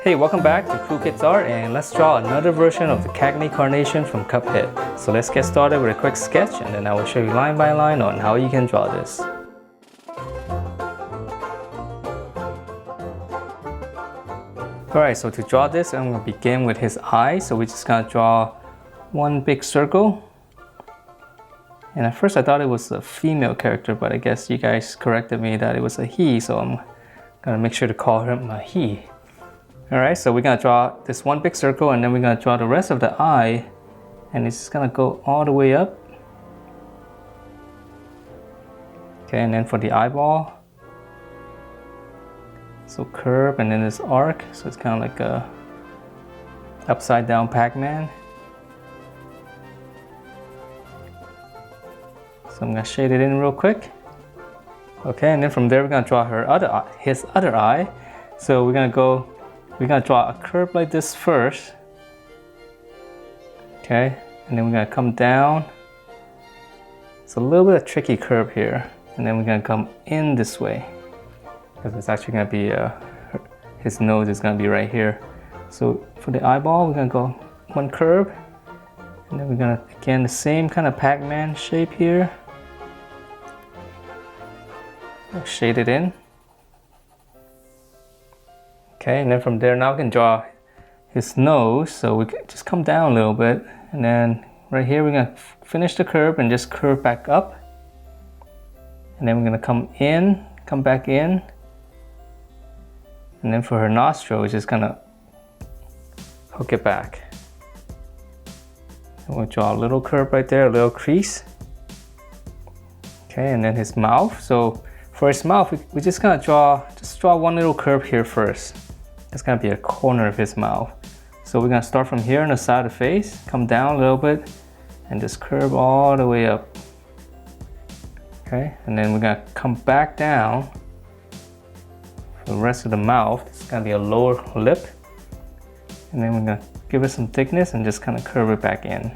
Hey, welcome back to Cool Kids Art, and let's draw another version of the Cagney Carnation from Cuphead. So let's get started with a quick sketch, and then I will show you line by line on how you can draw this. Alright, so to draw this, I'm going to begin with his eye. So we're just going to draw one big circle. And at first I thought it was a female character, but I guess you guys corrected me that it was a he, so I'm going to make sure to call him a he. Alright, so we're going to draw this one big circle, and then we're going to draw the rest of the eye, and it's just going to go all the way up. Okay, and then for the eyeball, so curve, and then this arc, so it's kind of like a upside down Pac-Man. So I'm going to shade it in real quick. Okay, and then from there we're going to draw his other eye. So we're going to draw a curve like this first. Okay, and then we're going to come down. It's a little bit of a tricky curve here. And then we're going to come in this way, because it's actually going to be, his nose is going to be right here. So for the eyeball, we're going to go one curve. And then we're going to, again, the same kind of Pac-Man shape here. We'll shade it in. Okay, and then from there, now we can draw his nose. So we can just come down a little bit, and then right here we're gonna finish the curve and just curve back up. And then we're gonna come in, come back in. And then for her nostril, we're just gonna hook it back. And we'll draw a little curve right there, a little crease. Okay, and then his mouth. So for his mouth, we're just gonna draw one little curve here first. It's gonna be a corner of his mouth. So we're gonna start from here on the side of the face, come down a little bit, and just curve all the way up. Okay, and then we're gonna come back down. For the rest of the mouth, it's gonna be a lower lip. And then we're gonna give it some thickness and just kind of curve it back in.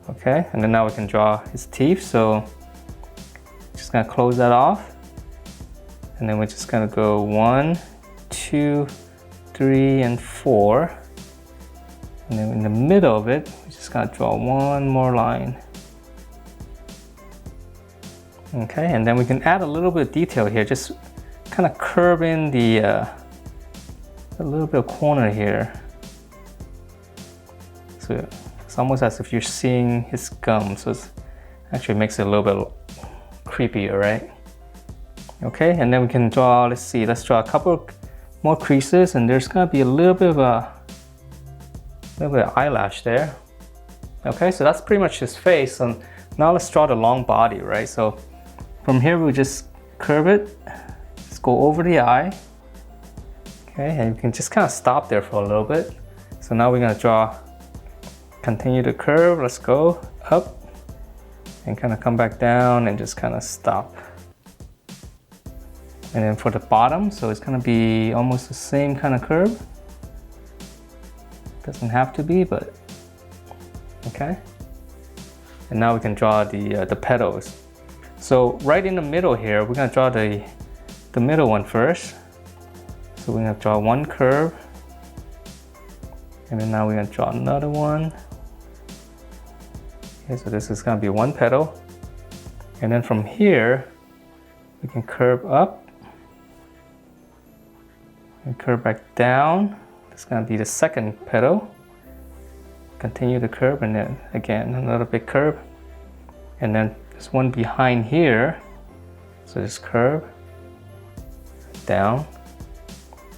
Okay, and then now we can draw his teeth. So just gonna close that off, and then we're just gonna go 1, 2, 3, and 4, and then in the middle of it, we're just gonna draw one more line. Okay, and then we can add a little bit of detail here, just kind of curve in the a little bit of corner here. So it's almost as if you're seeing his gum, so it actually makes it a little bit creepier, right? Okay, and then we can draw, let's draw a couple more creases, and there's gonna be a little bit of eyelash there. Okay, so that's pretty much his face. And now let's draw the long body, right? So from here we just curve it, just go over the eye. Okay, and you can just kind of stop there for a little bit. So now we're gonna continue the curve. Let's go up and kind of come back down and just kind of stop. And then for the bottom, so it's gonna be almost the same kind of curve. Doesn't have to be, but okay. And now we can draw the petals. So right in the middle here, we're gonna draw the middle one first. So we're gonna draw one curve, and then now we're gonna draw another one. Okay, so this is gonna be one petal. And then from here, we can curve up and curve back down. It's gonna be the second petal. Continue the curve, and then again, another big curve. And then there's one behind here. So just curve down.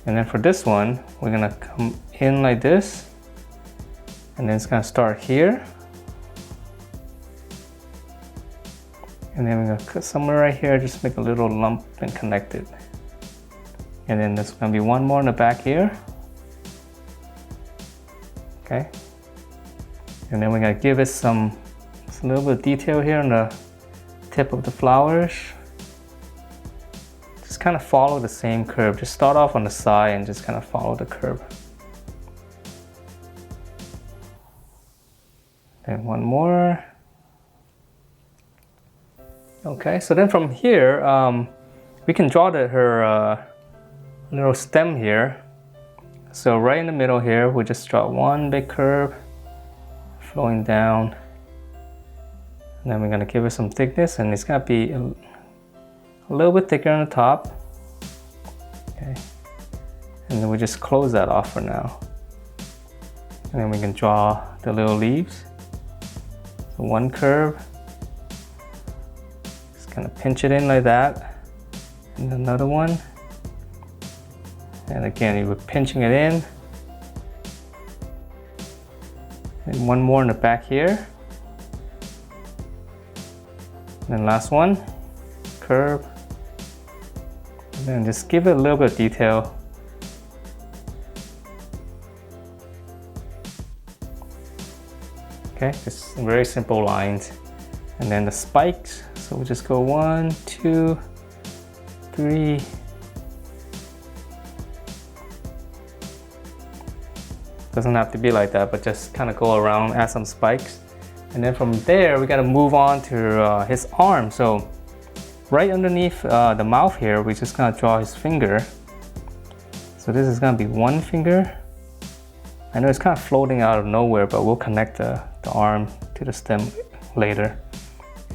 And then for this one, we're gonna come in like this. And then it's gonna start here. And then we're gonna cut somewhere right here, just make a little lump and connect it. And then there's gonna be one more in the back here. Okay. And then we're gonna give it a little bit of detail here on the tip of the flowers. Just kind of follow the same curve. Just start off on the side and just kind of follow the curve. Then one more. Okay, so then from here, we can draw her little stem here. So right in the middle here, we just draw one big curve flowing down. And then we're gonna give it some thickness, and it's gonna be a little bit thicker on the top. Okay. And then we just close that off for now. And then we can draw the little leaves. So one curve. Just kind of pinch it in like that. And another one. And again, you were pinching it in. And one more in the back here. And then last one, curve. And then just give it a little bit of detail. Okay, just very simple lines. And then the spikes, so we'll just go 1, 2, 3. Doesn't have to be like that, but just kind of go around, add some spikes. And then from there, we gotta move on to his arm. So right underneath the mouth here, we're just gonna draw his finger. So this is gonna be one finger. I know it's kind of floating out of nowhere, but we'll connect the arm to the stem later.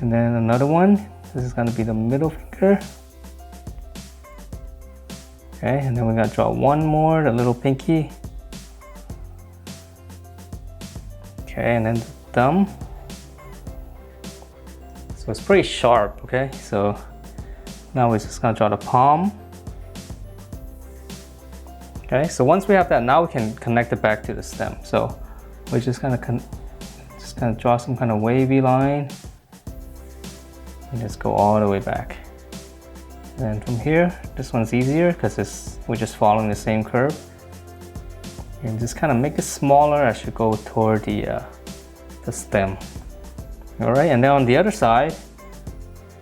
And then another one, this is gonna be the middle finger. Okay, and then we're gonna draw one more, the little pinky. Okay, and then the thumb. So it's pretty sharp, okay? So now we're just gonna draw the palm. Okay, so once we have that, now we can connect it back to the stem. So we're just gonna draw some kind of wavy line and just go all the way back. And then from here, this one's easier because we're just following the same curve. And just kind of make it smaller as you go toward the stem. All right, and then on the other side,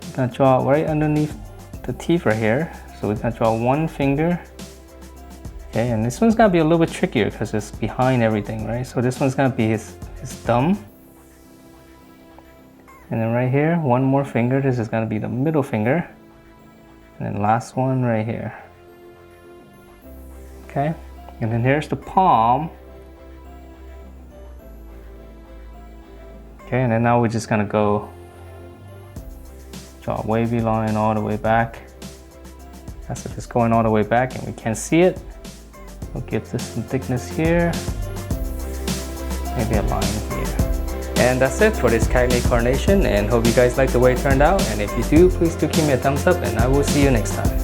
we're gonna draw right underneath the teeth right here. So we're gonna draw one finger. Okay, and this one's gonna be a little bit trickier because it's behind everything, right? So this one's gonna be his thumb. And then right here, one more finger. This is gonna be the middle finger. And then last one right here. Okay, and then here's the palm. Okay, and then now we're just gonna go draw a wavy line all the way back. As if it's going all the way back and we can't see it. We'll give this some thickness here. Maybe a line here. And that's it for this Cagney Carnation, and hope you guys like the way it turned out. And if you do, please do give me a thumbs up, and I will see you next time.